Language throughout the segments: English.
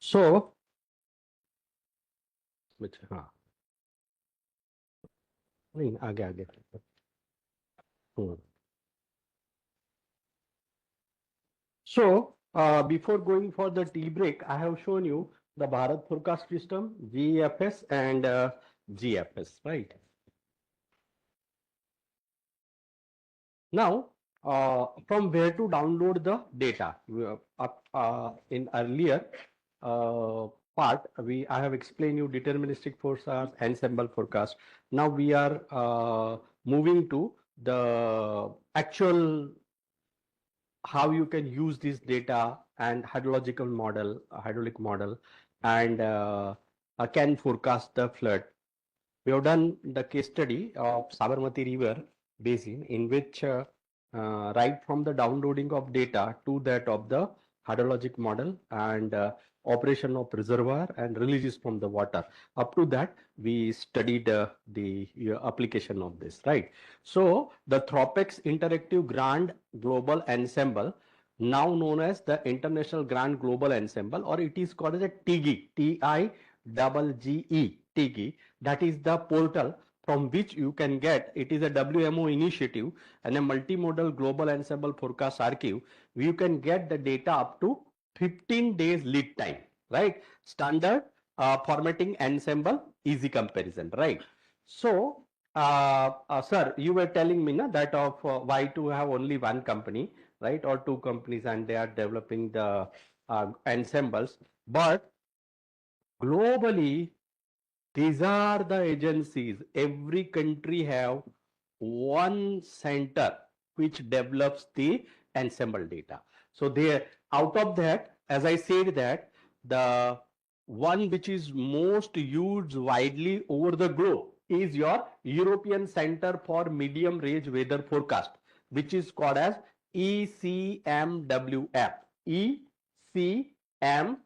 So, हाँ नहीं आगे आगे So, before going for the tea break, I have shown you the Bharat forecast system, GFS and GFS, right? Now, from where to download the data? In earlier part, I have explained you deterministic forecast, ensemble forecast. Now we are moving to the actual how you can use this data and hydrological model, hydraulic model, and can forecast the flood. We have done the case study of Sabarmati River basin, in which right from the downloading of data to that of the hydrologic model and operation of reservoir and releases from the water. Up to that, we studied the application of this, right? So the Tropex Interactive Grand Global Ensemble, now known as the International Grand Global Ensemble, or it is called as a TIGE, TIGGE, TIGE. That is the portal from which you can get. It is a WMO initiative and a multimodal global ensemble forecast archive. You can get the data up to 15 days lead time, right? Standard formatting ensemble, easy comparison, right? So, sir, you were telling me that of why to have only one company, right, or two companies, and they are developing the ensembles, but globally these are the agencies. Every country have one center which develops the ensemble data. So they, out of that, as I said, that the one which is most used widely over the globe is your European Center for Medium Range Weather Forecast, which is called as ECMWF. ECMWF,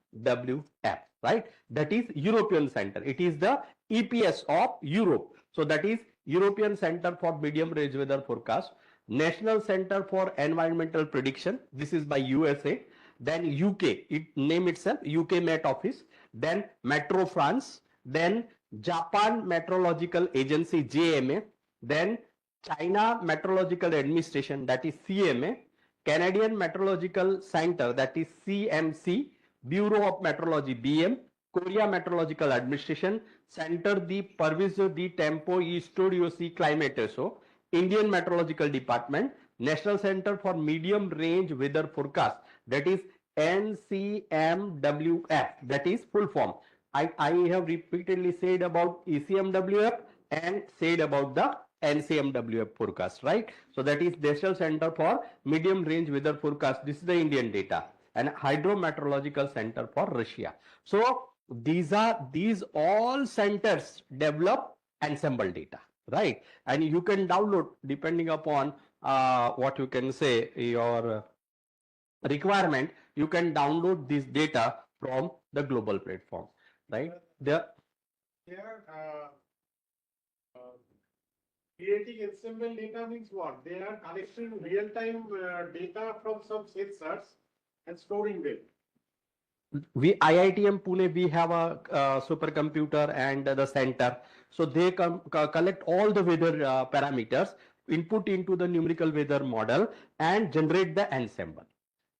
right? That is European Center. It is the EPS of Europe. So that is European Center for Medium Range Weather Forecast. National Center for Environmental Prediction. This is by USA. Then UK, it name itself UK Met Office. Then Metro France. Then Japan Meteorological Agency, JMA. Then China Meteorological Administration, that is CMA. Canadian Meteorological Center, that is CMC. Bureau of Meteorology, BM. Korea Meteorological Administration, Center de Perviso de Tempo y Estudios y Climateso, Indian Meteorological Department, National Center for Medium Range Weather Forecast, that is NCMWF, that is full form. I have repeatedly said about ECMWF and said about the NCMWF forecast, right? So that is National Center for Medium Range Weather Forecast. This is the Indian data, and Hydrometeorological Center for Russia. So these all centers develop ensemble data, right? And you can download depending upon what you can say your requirement. You can download this data from the global platform, right? Creating ensemble data means what? They are collecting real-time data from some sensors and storing them. We IITM Pune, we have a supercomputer and the center. So they collect all the weather parameters, input into the numerical weather model, and generate the ensemble.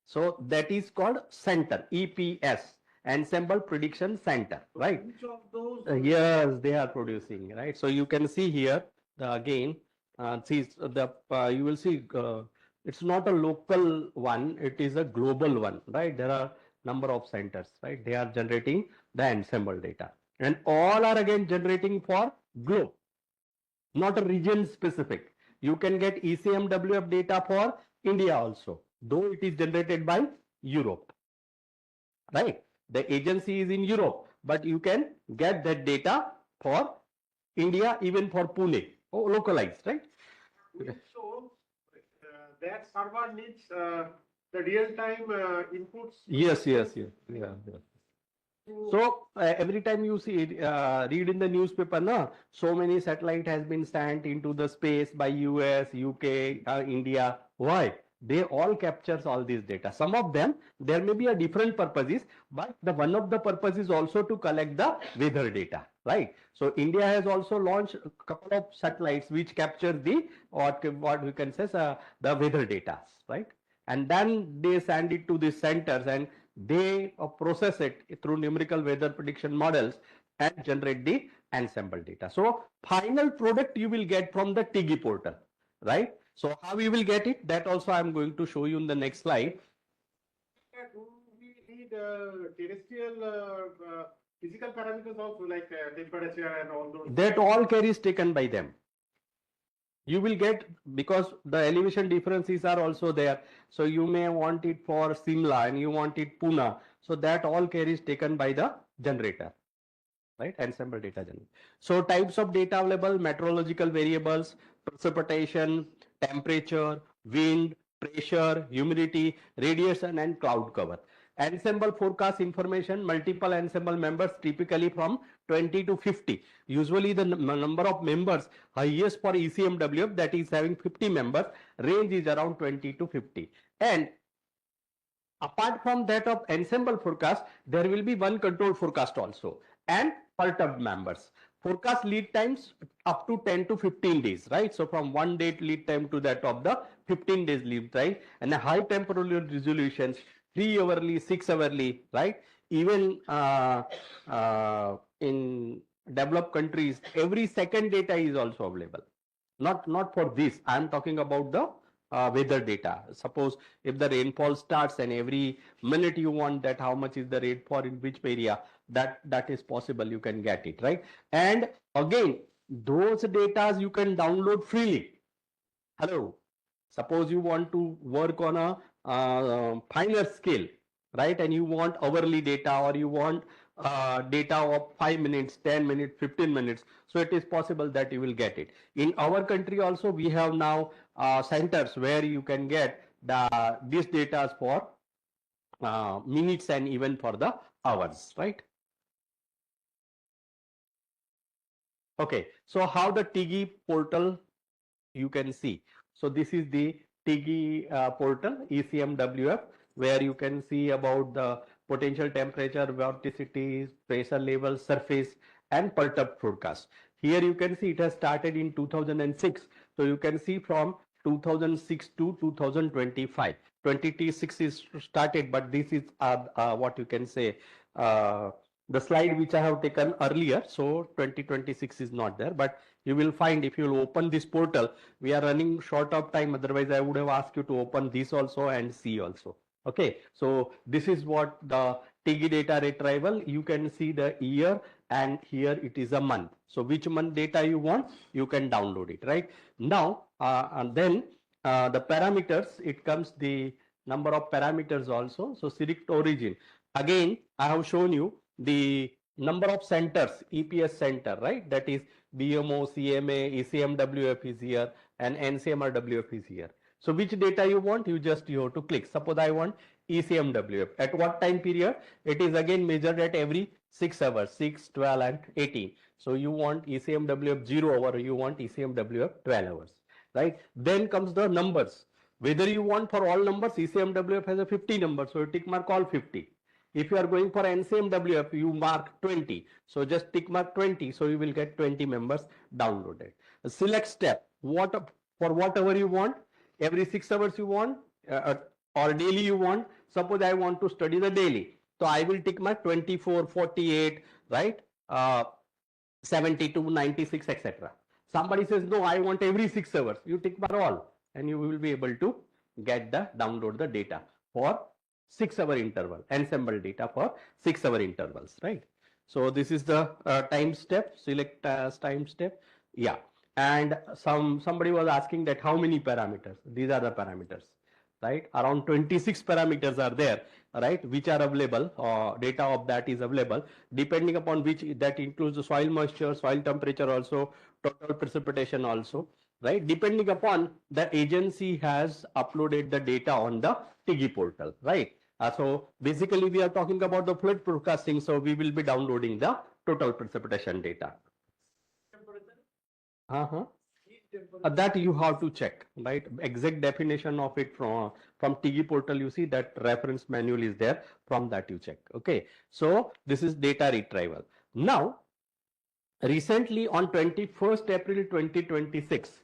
So that is called center, EPS, Ensemble Prediction Center, right? Which of those? Yes, they are producing, right? So you can see here again. See you will see it's not a local one; it is a global one, right? There are number of centers, right? They are generating the ensemble data, and all are again generating for globe, not a region specific. You can get ECMWF data for India also, though it is generated by Europe, right? The agency is in Europe, but you can get that data for India, even for Pune, localized, right? So that server needs the real-time inputs. Yes. So every time you see read in the newspaper, so many satellite has been sent into the space by US, UK, India. Why? they all captures all these data. Some of them, there may be a different purposes, but the one of the purpose is also to collect the weather data, right? So India has also launched a couple of satellites which capture the what we can say the weather data, right? And then they send it to the centers and they process it through numerical weather prediction models and generate the Ensemble data. So final product you will get from the TIGI portal, right? So how we will get it, that also I am going to show you in the next slide. Do we need terrestrial physical parameters also, like temperature and all those? That all carries taken by them. You will get, because the elevation differences are also there. So you may want it for Simla and you want it Pune. So that all carries taken by the generator, right? Ensemble data generator. So types of data available: meteorological variables, precipitation, temperature, wind, pressure, humidity, radiation, and cloud cover. Ensemble forecast information, multiple ensemble members, typically from 20 to 50. Usually the number of members highest for ECMWF, that is having 50 members, range is around 20 to 50. And apart from that of ensemble forecast, there will be one control forecast also, and perturbed members. Forecast lead times up to 10 to 15 days, right? So from one date lead time to that of the 15 days lead time, and the high temporal resolutions, 3 hourly, 6 hourly, right? Even in developed countries, every second data is also available. Not for this. I am talking about the weather data. Suppose if the rainfall starts and every minute you want that how much is the rainfall in which area, that is possible, you can get it, right? And again, those data you can download freely. Hello, suppose you want to work on a finer scale, right? And you want hourly data, or you want data of 5 minutes, 10 minutes, 15 minutes. So it is possible that you will get it. In our country also, we have now centers where you can get this data for minutes and even for the hours, right? Okay, so how the TIGI portal you can see. So this is the TIGI portal, ECMWF, where you can see about the potential temperature, vorticity, pressure level, surface, and perturbed forecast. Here you can see it has started in 2006. So you can see from 2006 to 2025. 2026 is started, but this is what you can say the slide which I have taken earlier. So 2026 is not there, but you will find if you will open this portal, we are running short of time. Otherwise, I would have asked you to open this also and see also. Okay, so this is what the TIGI data retrieval. You can see the year, and here it is a month. So which month data you want, you can download it, right? Now, and then the parameters, it comes the number of parameters also. So select origin. Again, I have shown you the number of centers, EPS center, right? That is BMO, CMA, ECMWF is here, and NCMRWF is here. So which data you want, you have to click. Suppose I want ECMWF. At what time period? It is again measured at every 6 hours, 6, 12, and 18. So you want ECMWF 0 hour, you want ECMWF 12 hours, right? Then comes the numbers. Whether you want for all numbers, ECMWF has a 50 number, so you tick mark all 50. If you are going for NCMWF, you mark 20. So just tick mark 20. So you will get 20 members downloaded. Select step. For whatever you want, every 6 hours you want, or daily you want. Suppose I want to study the daily. So I will tick mark 24, 48, right? 72, 96, etc. Somebody says, no, I want every 6 hours. You tick mark all, and you will be able to get download the data for 6 hour interval, ensemble data for 6 hour intervals, right? So this is the time step, select time step. Yeah. And somebody was asking that how many parameters? These are the parameters, right? Around 26 parameters are there, right? Which are available, data of that is available, depending upon which that includes the soil moisture, soil temperature also, total precipitation also, right? Depending upon the agency has uploaded the data on the TIGI portal, right? So basically we are talking about the flood forecasting. So we will be downloading the total precipitation data. That you have to check, right? Exact definition of it from TG portal, you see that reference manual is there, from that you check. Okay, so this is data retrieval. Now recently on 21st April 2026,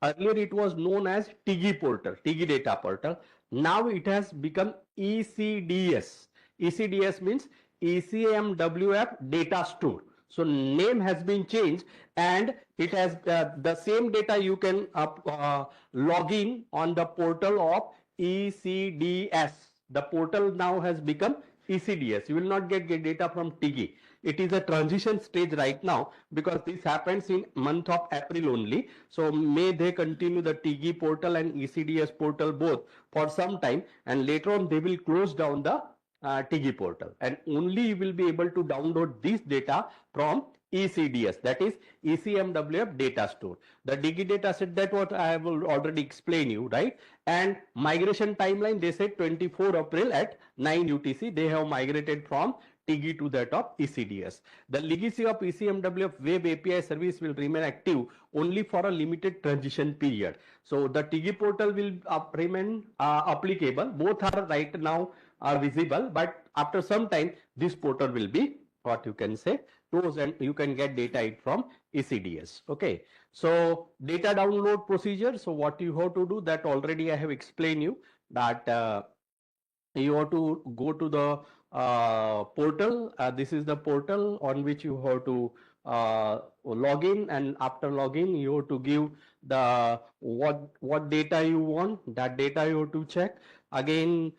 earlier it was known as TG portal, TG data portal. Now it has become ECDS. ECDS means ECMWF data store. So name has been changed, and it has the same data you can log in on the portal of ECDS. The portal now has become ECDS. You will not get data from TG. It is a transition stage right now, because this happens in month of April only. So may they continue the TG portal and ECDS portal both for some time, and later on they will close down the TG portal, and only you will be able to download this data from ECDS, that is ECMWF data store. The DG data set, that what I have already explained you, right? And migration timeline, they said 24 April at 9 UTC they have migrated from TG to that of ECDS. The legacy of ECMWF web API service will remain active only for a limited transition period. So the TG portal will remain applicable. Both are right now are visible, but after some time this portal will be, what you can say, closed, and you can get data from ECDS. Okay, so data download procedure. So what you have to do, that already I have explained you, that you have to go to the portal. This is the portal on which you have to log in, and after login you have to give the what data you want. That data you have to check again,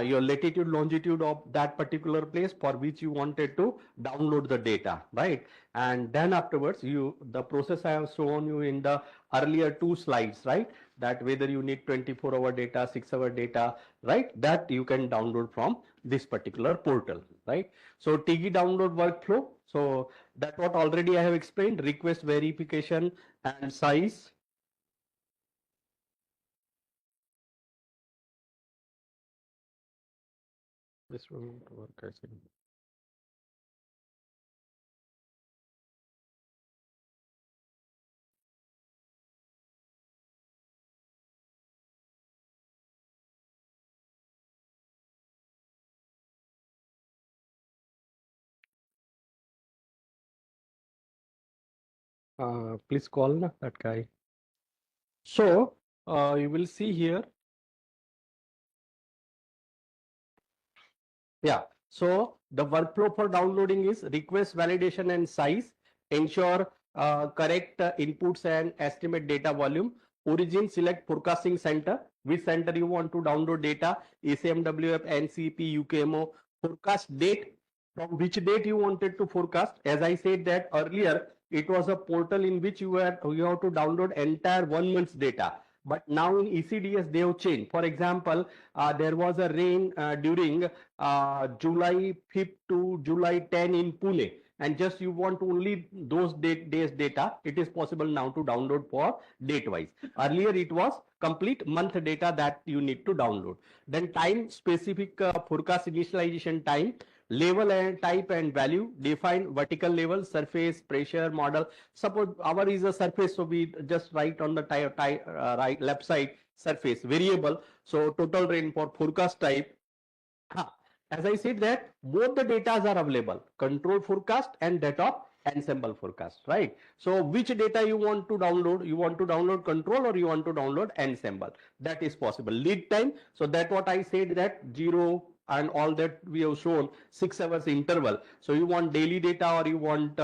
your latitude longitude of that particular place for which you wanted to download the data, right? And then afterwards the process I have shown you in the earlier 2 slides, right? That whether you need 24-hour data, 6-hour data, right? That you can download from this particular portal, right? So TG download workflow, so that what already I have explained: request, verification, and size. This will not work, I think. Please call that guy. So you will see here. Yeah. So the workflow for downloading is request, validation, and size. Ensure correct inputs and estimate data volume. Origin, select forecasting center. Which center you want to download data? ECMWF, NCP, UKMO. Forecast date. From which date you wanted to forecast? As I said that earlier, it was a portal in which you have to download entire 1 month's data. But now in ECDS they have changed. For example, there was a rain during July 5th to July 10 in Pune, and just you want only those days data, it is possible now to download for date wise. Earlier it was complete month data that you need to download. Then time specific forecast initialization time, level and type and value, define vertical level, surface, pressure, model. Suppose our is a surface, so we just write on the right left side surface variable. So total rain for forecast type. As I said that both the data are available, control forecast and that of ensemble forecast, right? So which data you want to download? You want to download control or you want to download ensemble? That is possible. Lead time, so that what I said, that 0 and all that we have shown 6 hours interval. So you want daily data or you want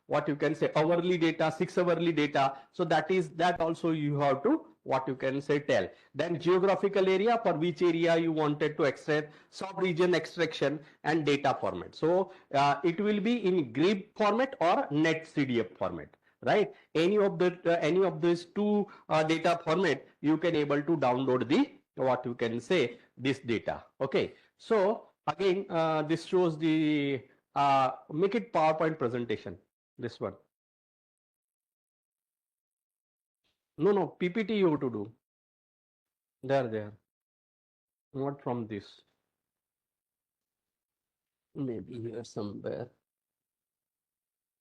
what you can say hourly data, 6 hourly data. So that is that also you have to what you can say tell. Then geographical area, for which area you wanted to extract, sub-region extraction, and data format. So it will be in GRIB format or NetCDF format, right? Any of these two data format you can able to download the what you can say this data. Okay, so again this shows the make it PowerPoint presentation, this one. No, PPT you have to do. There. Not from this. Maybe here somewhere.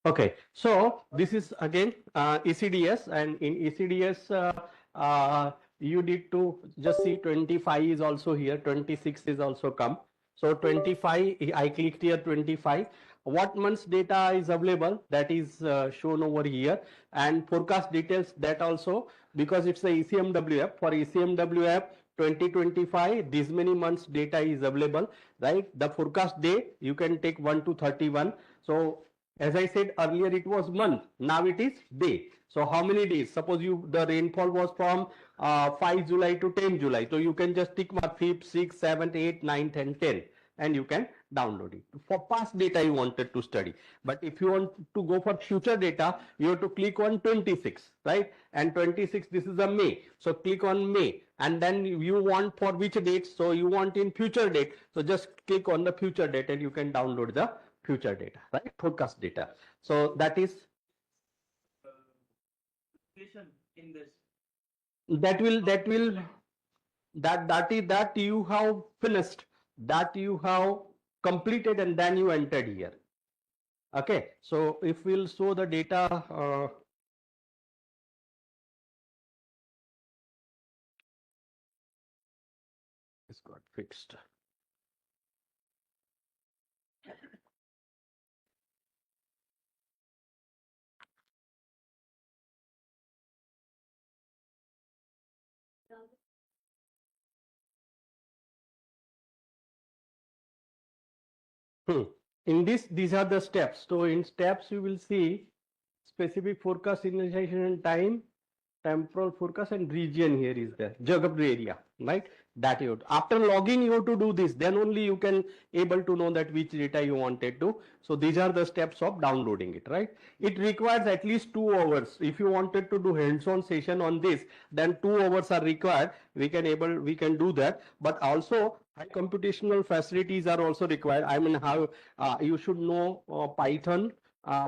Okay, so this is again ECDS, and in ECDS you need to just see 25 is also here, 26 is also come. So 25, I clicked here 25. What month's data is available, that is shown over here, and forecast details, that also, because it's a ECMWF. For ECMWF 2025, this many months data is available, right? The forecast day you can take 1 to 31. So as I said earlier, it was month. Now it is day. So how many days? Suppose the rainfall was from 5 July to 10 July. So you can just tick mark 5th, 6th, 7th, 8th, 9th, and 10th, and you can download it. For past data you wanted to study. But if you want to go for future data, you have to click on 26, right? And 26, this is a May. So click on May. And then you want for which date? So you want in future date. So just click on the future date and you can download the future data, right? Forecast data. So that is in this. that you have finished, that you have completed, and then you entered here. Okay, so if we'll show the data, it's got fixed. In this, these are the steps. So in steps, you will see specific forecast initiation and time, temporal forecast, and region here is there, geographic area, right? That you after logging you have to do this, then only you can able to know that which data you wanted to. So these are the steps of downloading it, right? It requires at least 2 hours. If you wanted to do hands-on session on this, then 2 hours are required. We can do that, but also high computational facilities are also required. I mean, how you should know Python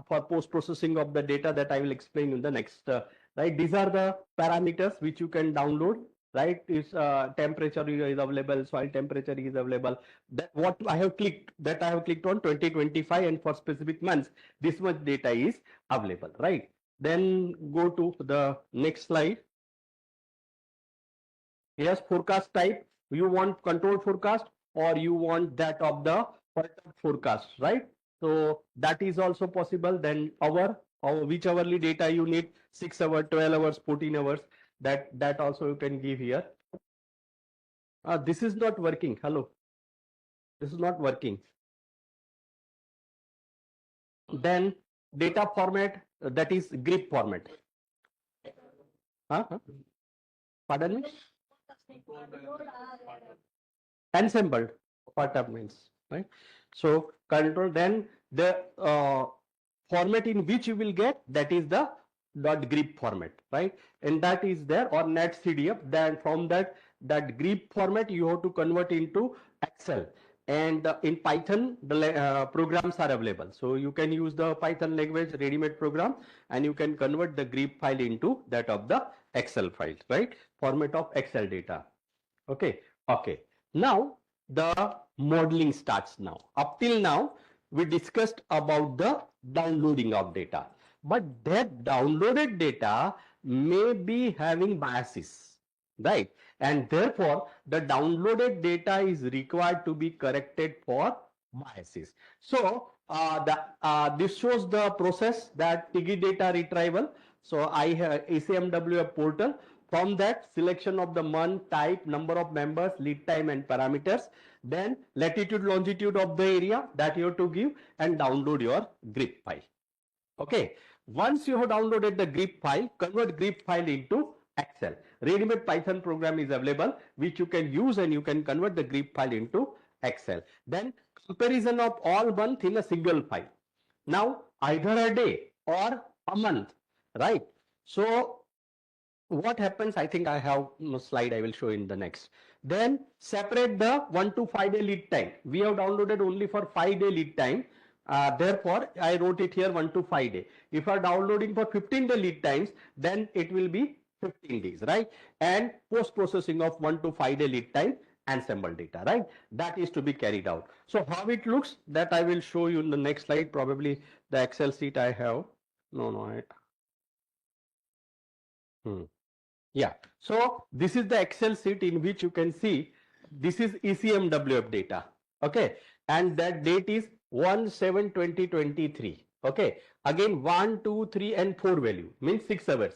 for post-processing of the data, that I will explain in the next. Right, these are the parameters which you can download. Right, is temperature is available, soil temperature is available. That what I have clicked, that I have clicked on 2025, and for specific months, this much data is available. Right. Then go to the next slide. Yes, forecast type. You want control forecast or you want that of the forecast, right? So that is also possible. Then hour or which hourly data you need, 6 hours, 12 hours, 14 hours. That also you can give here. This is not working. Hello. This is not working. Then data format, that is GRIB format. Pardon me? Ensemble part means, right? So control, then the format in which you will get, that is the .grib format, right? And that is there, or NetCDF. Then from that grib format you have to convert into Excel. And in Python the programs are available, so you can use the Python language ready-made program, and you can convert the grib file into that of the Excel file, right? Format of Excel data. Okay. Now the modeling starts now. Up till now we discussed about the downloading of data, but that downloaded data may be having biases, right? And therefore the downloaded data is required to be corrected for biases. So this shows the process, that TIGI data retrieval. So I have ECMWF portal. From that, selection of the month, type, number of members, lead time, and parameters. Then latitude, longitude of the area that you have to give, and download your GRIB file. Okay. Once you have downloaded the GRIB file, convert GRIB file into Excel. Ready-made Python program is available, which you can use, and you can convert the GRIB file into Excel. Then comparison of all month in a single file. Now either a day or a month, right? So what happens, I think I have a slide I will show in the next. Then separate the 1 to 5 day lead time. We have downloaded only for 5 day lead time. Therefore, I wrote it here 1 to 5 day. If you are downloading for 15 day lead times, then it will be 15 days, right? And post processing of 1 to 5 day lead time, ensemble data, right? That is to be carried out. So how it looks, that I will show you in the next slide. Probably the Excel sheet I have. Yeah. So this is the Excel sheet in which you can see this is ECMWF data. Okay. And that date is 1/7/2023. Okay. Again 1, 2, 3 and 4 value means 6 hours.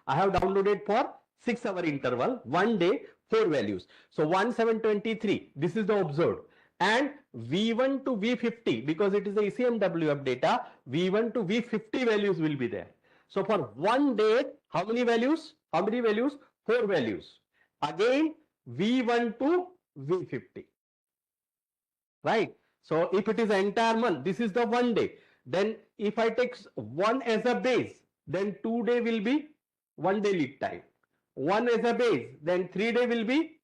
I have downloaded for 6-hour interval, 1 day, 4 values. So 1/7/23, this is the observed. And V1 to V50, because it is the ECMWF data, V1 to V50 values will be there. So for 1 day, how many values? 4 values. Again, V1 to V50. Right? So if it is an entire month, this is the 1 day. Then if I take 1 as a base, then 2 day will be 1 day lead time. 1 as a base, then 3 day will be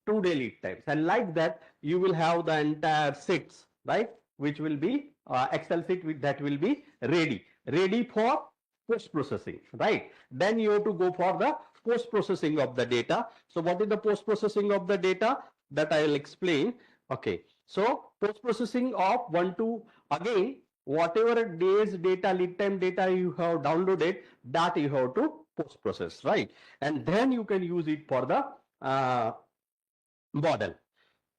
2 day lead times. And like that, you will have the entire sheets, right? Which will be Excel sheet that will be ready for post processing, right? Then you have to go for the post processing of the data. So what is the post processing of the data? That I will explain. Okay. So post processing of 1 to, again, whatever days data, lead time data you have downloaded, that you have to post process, right? And then you can use it for the model.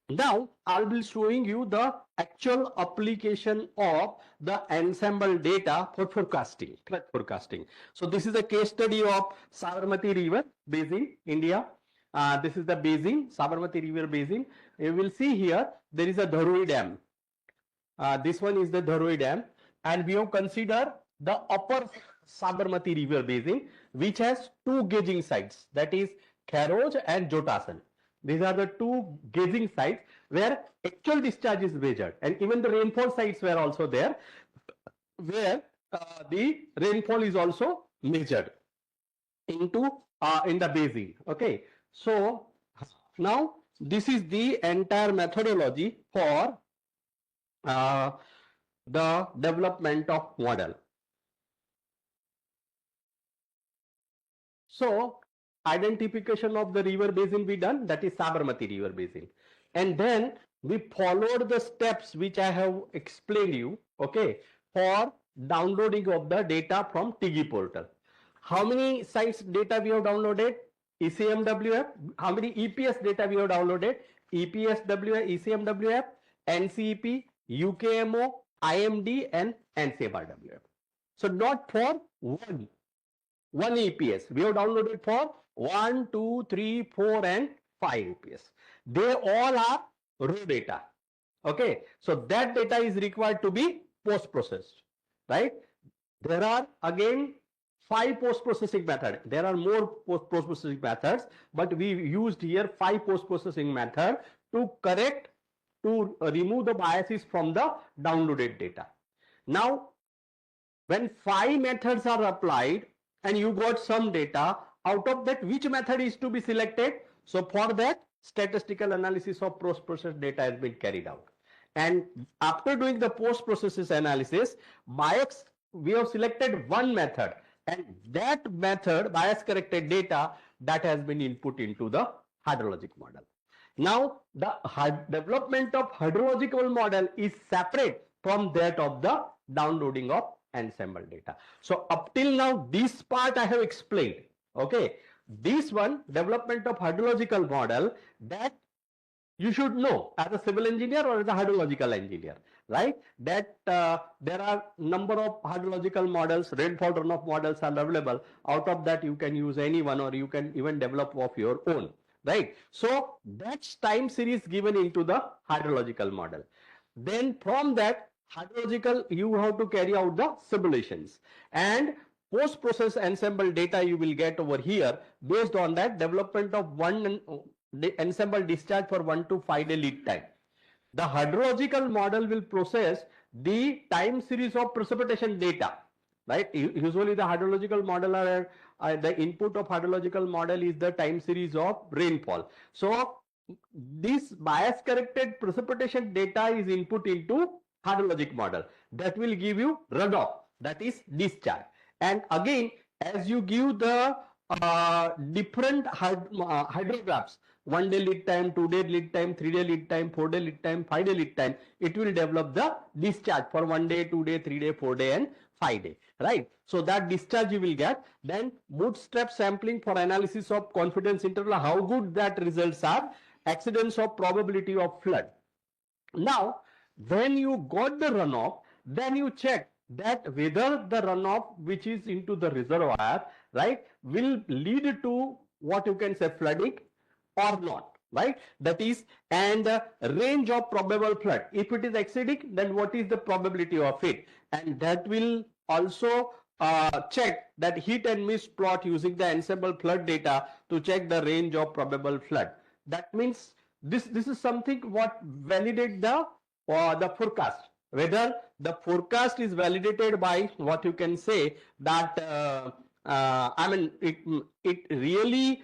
Now I'll be showing you the actual application of the ensemble data for forecasting, flood forecasting. So this is a case study of Sabarmati River Basin, India. This is the basin, Sabarmati River Basin. You will see here there is a Dharoi Dam. This one is the Dharoi Dam, and we have considered the upper Sabarmati River Basin, which has 2 gauging sites, that is Kharoj and Jotasan. These are the 2 gauging sites where actual discharge is measured, and even the rainfall sites were also there, where the rainfall is also measured into in the basin. Okay, so now this is the entire methodology for the development of model. So identification of the river basin be done, that is Sabarmati River Basin, and then we followed the steps which I have explained you, okay, for downloading of the data from TIGI portal. How many sites data we have downloaded? ECMWF. How many EPS data we have downloaded? EPSWF, ECMWF, NCEP, UKMO, IMD and NCMRWF. So not for one EPS. We have downloaded for 1, 2, 3, 4 and 5 EPS. They all are raw data. Okay. So that data is required to be post-processed, right? There are again 5 post-processing methods. There are more post-processing methods, but we used here 5 post-processing methods to remove the biases from the downloaded data. Now, when 5 methods are applied and you got some data, out of that which method is to be selected? So for that, statistical analysis of post-processed data has been carried out. And after doing the post-processes analysis, we have selected one method, and that method, bias corrected data, that has been input into the hydrologic model. Now, the development of hydrological model is separate from that of the downloading of ensemble data. So up till now, this part I have explained. Okay, this one, development of hydrological model, that you should know as a civil engineer or as a hydrological engineer, right? That there are number of hydrological models, rainfall runoff models are available. Out of that, you can use any one, or you can even develop of your own, right? So that's time series given into the hydrological model. Then from that hydrological, you have to carry out the simulations, and post-process ensemble data you will get over here. Based on that, development of one ensemble discharge for 1 to 5 day lead time. The hydrological model will process the time series of precipitation data, right? Usually the hydrological model the input of hydrological model is the time series of rainfall. So this bias corrected precipitation data is input into hydrologic model, that will give you runoff, that is discharge. And again, as you give the different hydrographs, 1 day lead time, 2 day lead time, 3 day lead time, 4 day lead time, 5 day lead time. It will develop the discharge for 1 day, 2 day, 3 day, 4 day and 5 day, right? So that discharge you will get. Then bootstrap sampling for analysis of confidence interval, how good that results are, accidents of probability of flood. Now, when you got the runoff, then you check that whether the runoff which is into the reservoir, right, will lead to what you can say flooding or not, right? That is, and range of probable flood. If it is acidic, then what is the probability of it? And that will also check that heat and mist plot using the Ensemble flood data to check the range of probable flood. That means this is something what validate the forecast, whether the forecast is validated by what you can say that I mean it really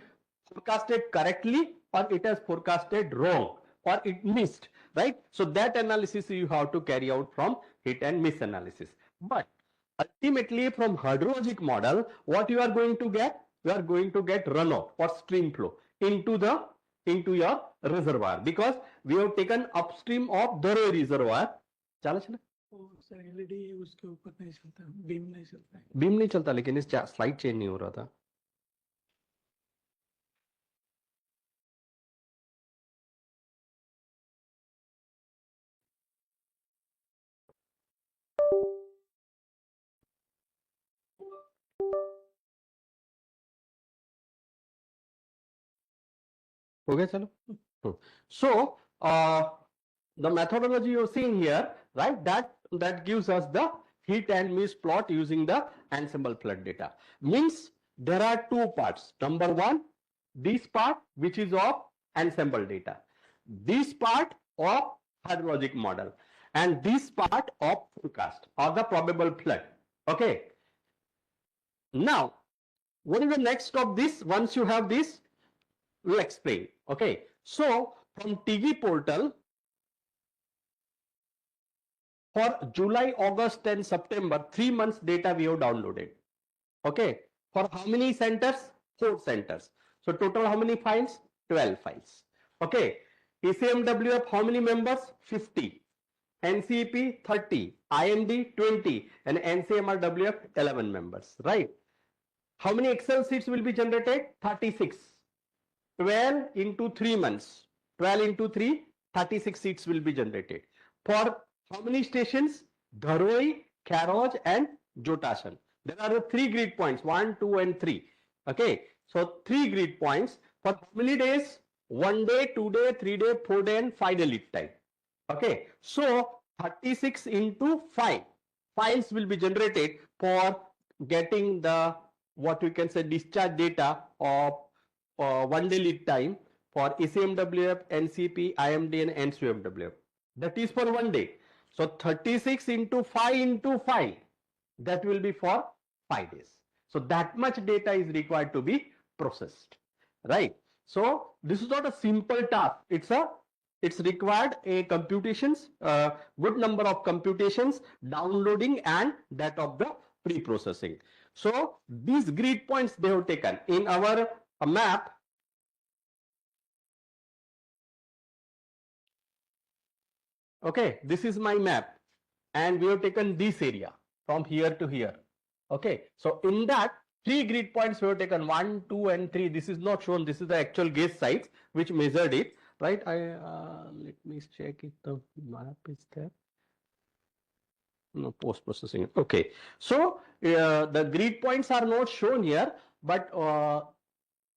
forecasted correctly or it has forecasted wrong or it missed, right? So that analysis you have to carry out from hit and miss analysis. But ultimately from hydrologic model, what you are going to get? You are going to get runoff or stream flow into your reservoir, because we have taken upstream of the reservoir. चला चला sir LED उसके ऊपर नहीं चलता, beam नहीं चलता है। Beam नहीं चलता, लेकिन इस स्लाइड चेंज नहीं हो रहा था। हो गया, चलो। So the methodology you're seeing here, right, that gives us the heat and mist plot using the Ensemble flood data. Means there are two parts. Number one, this part which is of Ensemble data, this part of hydrologic model, and this part of forecast or the probable flood. Okay. Now, what is the next of this? Once you have this, we'll explain. Okay. So from TG portal, for July, August and September, 3 months data we have downloaded. Okay. For how many centers? 4 centers. So total how many files? 12 files. Okay. ECMWF how many members? 50. NCEP 30. IMD 20. And NCMRWF 11 members. Right. How many Excel sheets will be generated? 36. 12 into 3 months. 12 into 3, 36 sheets will be generated. For how many stations? Dharoi, Kharoj and Jotashan. There are the 3 grid points, 1, 2 and 3. Okay. So 3 grid points for how many days? 1 day, 2 day, 3 day, 4 day and 5 day lead time. Okay. So 36 into 5 files will be generated for getting the what we can say discharge data of 1 day lead time for ECMWF, NCP, IMD and NCMWF. That is for 1 day. So 36 into 5 into 5, that will be for 5 days. So that much data is required to be processed, right? So this is not a simple task. It's required a computations, good number of computations, downloading and that of the pre-processing. So these grid points they have taken in our map. Okay, this is my map and we have taken this area from here to here. Okay, so in that 3 grid points we have taken 1, 2 and 3. This is not shown. This is the actual gauge sites which measured it, right? Let me check if the map is there. No, post processing. Okay, so the grid points are not shown here, but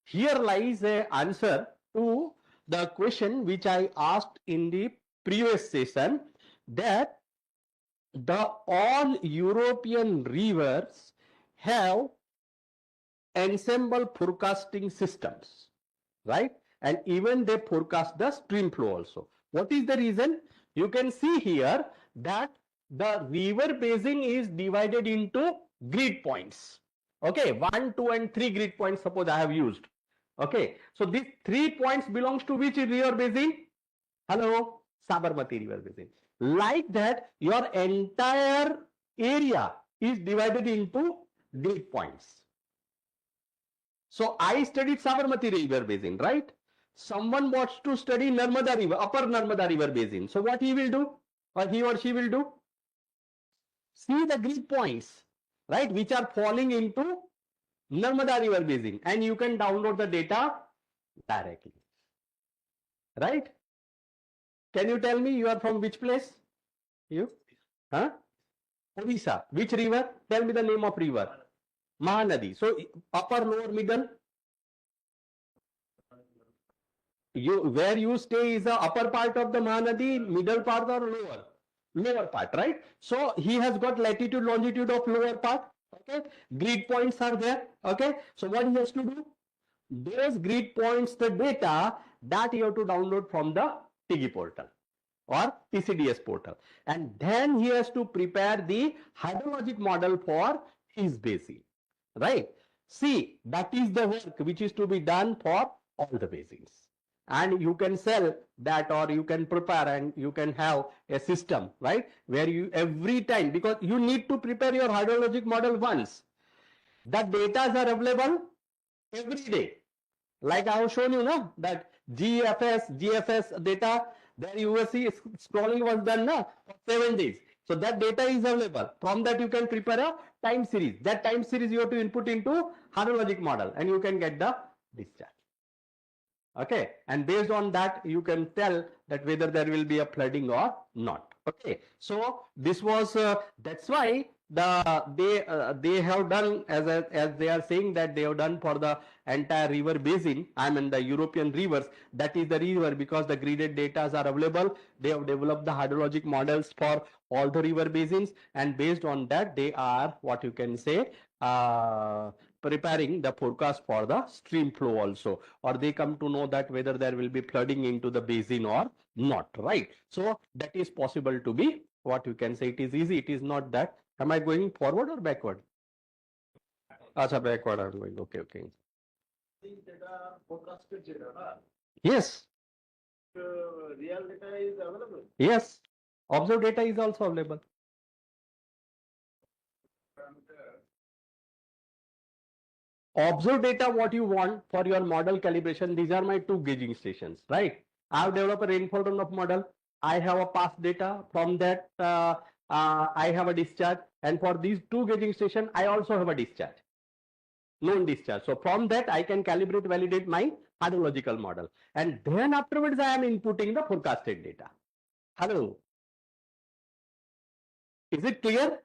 here lies a answer to the question which I asked in the previous session, that the all European rivers have Ensemble forecasting systems, right? And even they forecast the stream flow also. What is the reason? You can see here that the river basin is divided into grid points. Okay, 1, 2 and 3 grid points suppose I have used. Okay, so these 3 points belongs to which river basin? Hello, Sabarmati river basin. Like that, your entire area is divided into grid points. So I studied Sabarmati River Basin, right? Someone wants to study Narmada River, upper Narmada River Basin. So what he will do, or he or she will do? See the grid points, right, which are falling into Narmada River Basin, and you can download the data directly, right? Can you tell me you are from which place? You? Huh? Odisha. Which river? Tell me the name of river. Mahanadi. So upper, lower, middle. Where you stay is the upper part of the Mahanadi, middle part or lower? Lower part, right? So he has got latitude, longitude of lower part. Okay. Grid points are there. Okay. So what he has to do? Those grid points, the data that you have to download from the TIGI portal or ECDS portal, and then he has to prepare the hydrologic model for his basin, right? See, that is the work which is to be done for all the basins, and you can sell that, or you can prepare and you can have a system, right, where you every time, because you need to prepare your hydrologic model once. The data are available every day. Like I have shown you, no, that GFS data, there you will see scrolling was done for 7 days. So that data is available. From that you can prepare a time series. That time series you have to input into hydrologic model, and you can get the discharge. Okay, and based on that you can tell that whether there will be a flooding or not. Okay, so this was that's why they have done, as they are saying that they have done for the entire river basin, I mean the European rivers, that is the river, because the gridded data are available. They have developed the hydrologic models for all the river basins, and based on that they are, what you can say, preparing the forecast for the stream flow also, or they come to know that whether there will be flooding into the basin or not, right? So that is possible to be, what you can say, it is easy. It is not that. Am I going forward or backward? Acha, backward I'm going. Okay, okay. Data, forecasted data, Yes. real data is available. Yes. Observed data is also available. Observed data, what you want for your model calibration, these are my two gauging stations, right? I have developed a rainfall runoff model. I have a past data. From that, I have a discharge. And for these two gauging stations, I also have a discharge, known discharge. So from that, I can calibrate, validate my hydrological model. And then afterwards, I am inputting the forecasted data. Hello. Is it clear?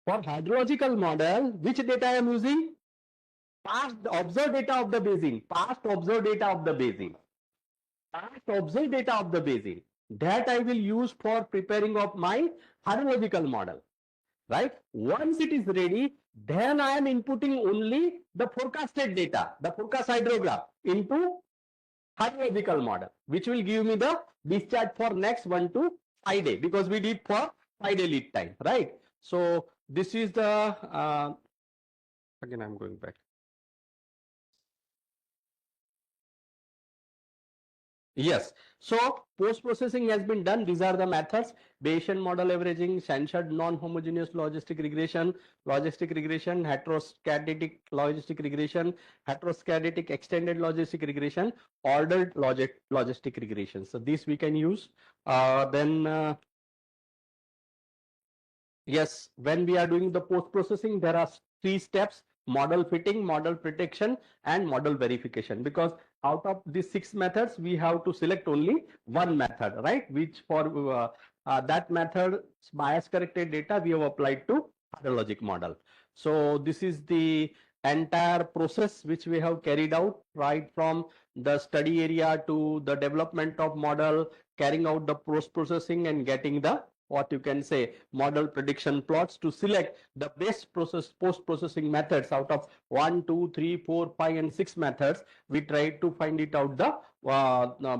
For hydrological model, which data I am using? Past observed data of the basin. Past observed data of the basin. Past observed data of the basin. That I will use for preparing of my hydrological model. Right? Once it is ready, then I am inputting only the forecasted data, the forecast hydrograph into hydrological model, which will give me the discharge for next 1 to 5 days, because we did for 5 day lead time, right? So this is the again I'm going back. Yes. So post-processing has been done. These are the methods: Bayesian model averaging, Sanford non-homogeneous logistic regression, heteroscadatic logistic regression, heteroscadatic extended logistic regression, ordered logistic regression. So this we can use. Yes, when we are doing the post-processing, there are 3 steps: model fitting, model prediction, and model verification. Because out of these 6 methods, we have to select only one method, right? Which for that method, bias corrected data we have applied to hydrologic model. So this is the entire process which we have carried out, right from the study area to the development of model, carrying out the post-processing and getting the, what you can say, model prediction plots to select the best post-processing methods. Out of 1, 2, 3, 4, 5, and 6 methods, we tried to find it out the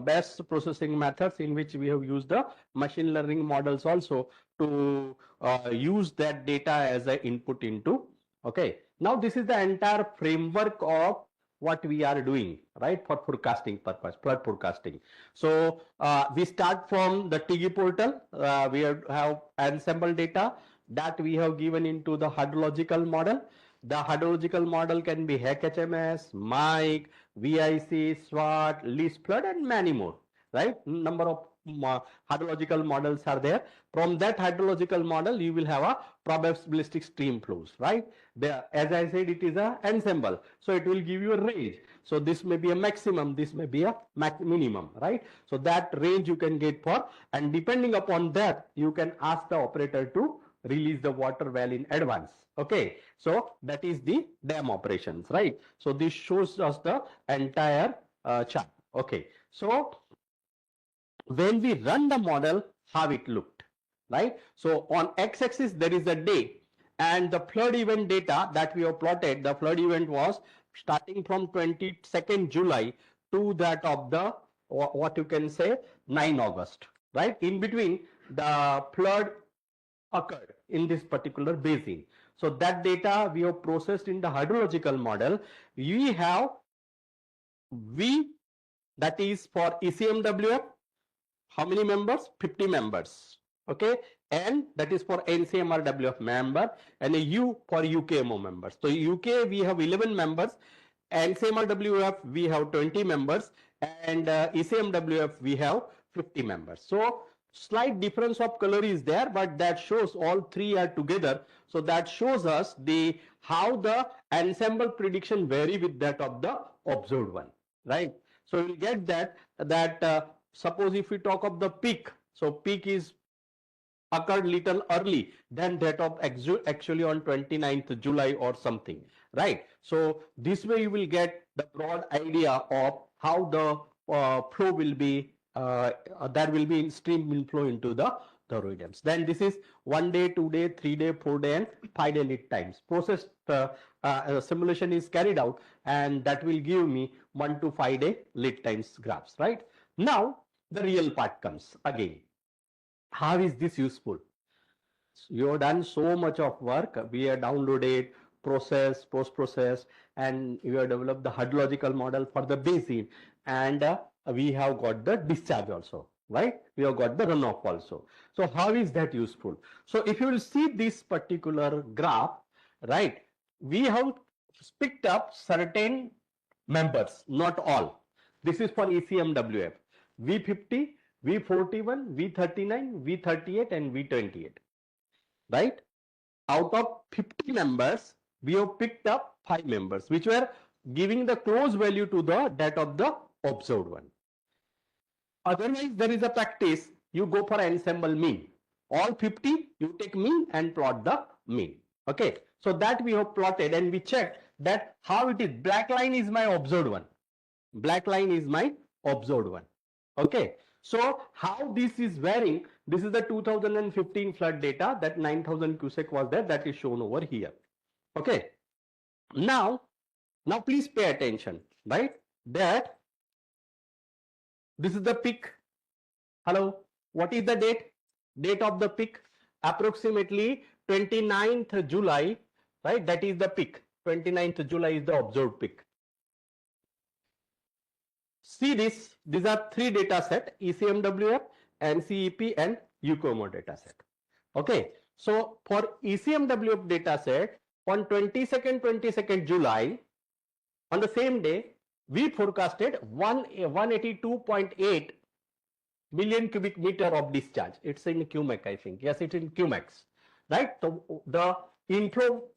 best processing methods, in which we have used the machine learning models also to use that data as an input into. Okay, now this is the entire framework of what we are doing, right, for forecasting purpose, flood forecasting. So we start from the TIGI portal. We have Ensemble data that we have given into the hydrological model. The hydrological model can be HMS, Mike, VIC, SWAT, least flood, and many more, right? Number of hydrological models are there. From that hydrological model, you will have a probabilistic stream flows, right? As I said, it is a ensemble, so it will give you a range. So this may be a maximum, this may be a minimum, right? So that range you can get for, and depending upon that, you can ask the operator to release the water well in advance. Okay, so that is the dam operations, right? So this shows us the entire chart. Okay, so when we run the model, how it looked, right? So on x-axis there is a day, and the flood event data that we have plotted, the flood event was starting from 22nd July to that of the, what you can say, 9 August, right? In between, the flood occurred in this particular basin. So that data we have processed in the hydrological model. We have V, that is for ECMWF. How many members? 50 members. Okay, and that is for NCMRWF member, and a U for UKMO members. So UK we have 11 members, NCMRWF we have 20 members, and ECMWF we have 50 members. So slight difference of color is there, but that shows all three are together. So that shows us the how the ensemble prediction vary with that of the observed one, right? So we'll get that suppose if we talk of the peak, so peak is occurred little early than that of actually on 29th July or something, right? So this way you will get the broad idea of how the flow will be, there will be stream inflow into the dams. Then this is 1 day, 2 day, 3 day, 4 day, and 5 day lead times. Process simulation is carried out, and that will give me 1 to 5 day lead times graphs, right? Now the real part comes again. How is this useful? You have done so much of work. We have downloaded, processed, post-processed, and we have developed the hydrological model for the basin, and we have got the discharge also, right? We have got the runoff also. So how is that useful? So if you will see this particular graph, right, we have picked up certain members, not all. This is for ECMWF, V50, V41, V39, V38, and V28, right? Out of 50 members, we have picked up 5 members, which were giving the close value to the that of the observed one. Otherwise, there is a practice, you go for ensemble mean. All 50, you take mean and plot the mean. Okay, so that we have plotted, and we checked that how it is. Black line is my observed one. Black line is my observed one. Okay, so how this is varying, this is the 2015 flood data, that 9,000 cubic was there, that is shown over here. Okay, now please pay attention, right, that this is the peak. Hello, what is the date of the peak? Approximately 29th July, right? That is the peak. 29th July is the observed peak. See this, these are 3 data set: ECMWF, NCEP, and UKMO data set. Okay, so for ECMWF data set, on 22nd July, on the same day, we forecasted 182.8 million cubic meter of discharge. It's in QMAX, I think. Yes, it's in QMAX, right? So the inflow,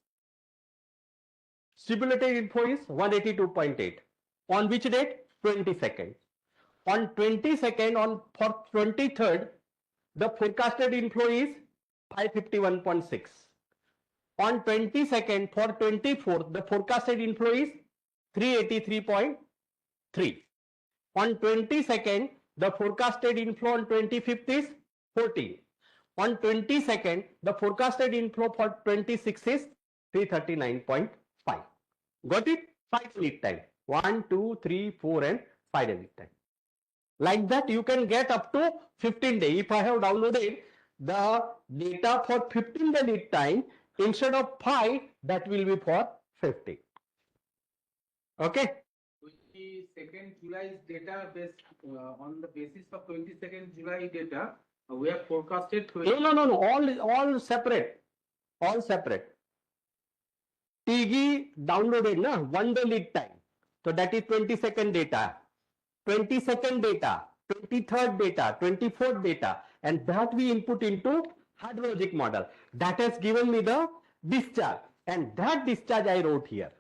stipulated inflow is 182.8. On which date? 22nd. On 22nd, for 23rd, the forecasted inflow is 551.6. On 22nd, for 24th, the forecasted inflow is 383.3. On 22nd, the forecasted inflow on 25th is 14. On 22nd, the forecasted inflow for 26th is 339.5. Got it? 5 lead time. 1, 2, 3, 4, and 5 lead time. Like that, you can get up to 15 days. If I have downloaded the data for 15 day lead time, instead of 5, that will be for 50. Okay. 22nd July's data based on the basis of 22nd July data, we have forecasted. No. All separate. All separate. TG downloaded na 1 day lead time. So that is 22nd data, 22nd data, 23rd data, 24th data, and that we input into hydrologic model. That has given me the discharge, and that discharge I wrote here.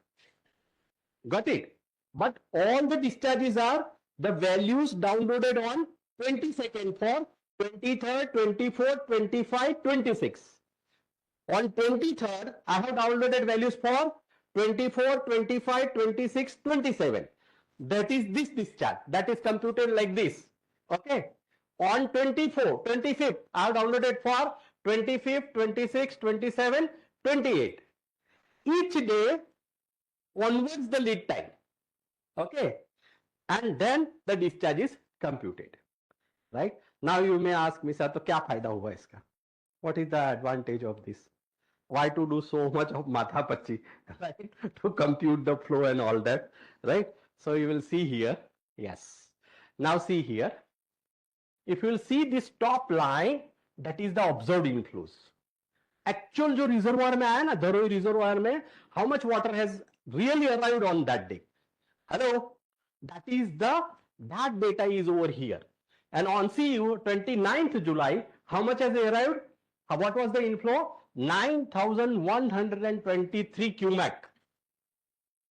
Got it? But all the discharges are the values downloaded on 22nd for 23rd, 24th, 25, 26. On 23rd, I have downloaded values for 24, 25, 26, 27. That is this discharge. That is computed like this. Okay. On 24, 25th, I have downloaded for 25th, 26, 27, 28. Each day onwards the lead time. Okay. And then the discharge is computed. Right. Now you may ask me, sir, तो क्या फायदा हुआ इसका? What is the advantage of this? Why to do so much of matha pachi, right? To compute the flow and all that, right? So you will see here, yes. Now see here, if you will see this top line, that is the observed inflows. Actual जो reservoir में आया ना, Dharoi reservoir में, how much water has really arrived on that day? Hello, that data is over here. And on CU 29th July, how much has arrived? What was the inflow? 9,123 cumac,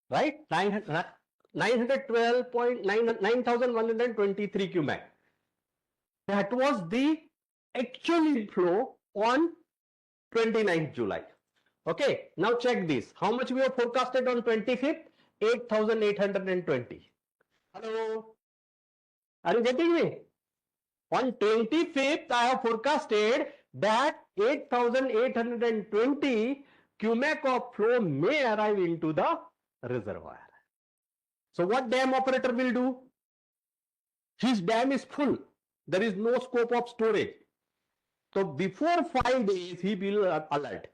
right? 912.9,123 cumac. That was the actual inflow on 29th July. Okay, now check this. How much we have forecasted on 25th? 8,820. Hello, are you getting me? On 25th, I have forecasted that 8,820 cumac of flow may arrive into the reservoir. So what dam operator will do? His dam is full. There is no scope of storage. So before 5 days, he will alert.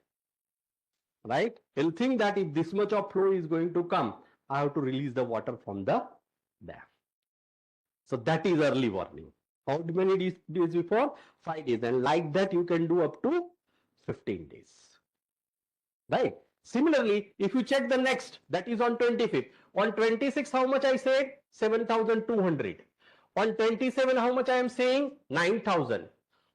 Right? He'll think that if this much of flow is going to come, I have to release the water from the dam. So that is early warning. How many days before? 5 days. And like that, you can do up to 15 days. Right? Similarly, if you check the next, that is on 25th. On 26th, how much I said? 7,200. On 27, how much I am saying? 9,000.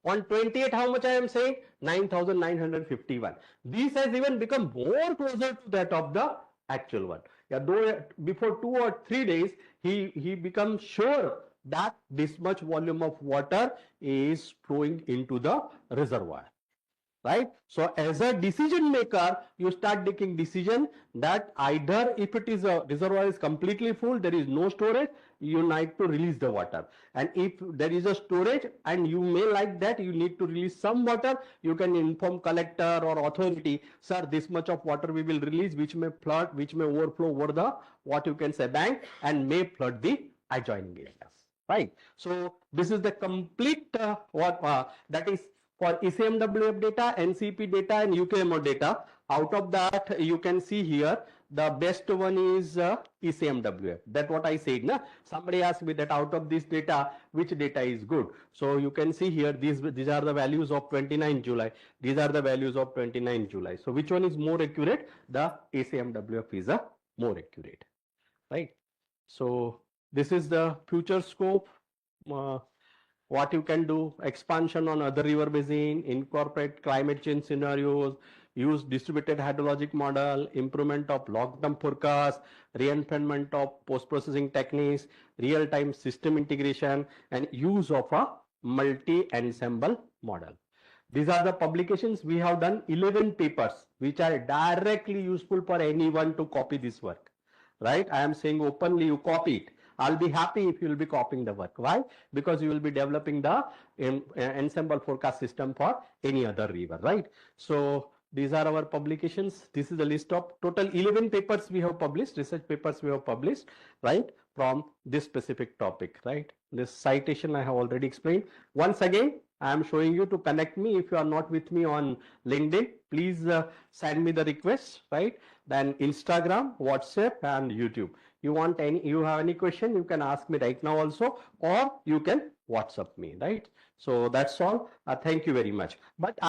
On 28, how much I am saying? 9,951. This has even become more closer to that of the actual one. Yeah, though before 2 or 3 days, he becomes sure that this much volume of water is flowing into the reservoir, right? So as a decision maker, you start taking decision that either if it is a reservoir is completely full, there is no storage, you need to release the water. And if there is a storage and you may like that, you need to release some water, you can inform collector or authority, sir, this much of water we will release, which may flood, which may overflow over the, what you can say, bank, and may flood the adjoining areas. Right. So this is the complete that is for ECMWF data, NCP data, and UKMO data. Out of that, you can see here the best one is ECMWF. That's what I said. Na? Somebody asked me that out of this data, which data is good. So you can see here these are the values of 29 July. These are the values of 29 July. So which one is more accurate? The ECMWF is more accurate. Right. So this is the future scope, what you can do, expansion on other river basin, incorporate climate change scenarios, use distributed hydrologic model, improvement of long-term forecast, reinforcement of post-processing techniques, real-time system integration, and use of a multi-ensemble model. These are the publications. We have done 11 papers, which are directly useful for anyone to copy this work. Right? I am saying openly, you copy it. I'll be happy if you will be copying the work. Why? Because you will be developing the ensemble forecast system for any other river, right? So these are our publications. This is the list of total 11 papers we have published, research papers we have published, right? From this specific topic, right? This citation I have already explained. Once again, I am showing you to connect me. If you are not with me on LinkedIn, please send me the request, right? Then Instagram, WhatsApp, and YouTube. You have any question, you can ask me right now also, or you can WhatsApp me, right? So that's all. Thank you very much. But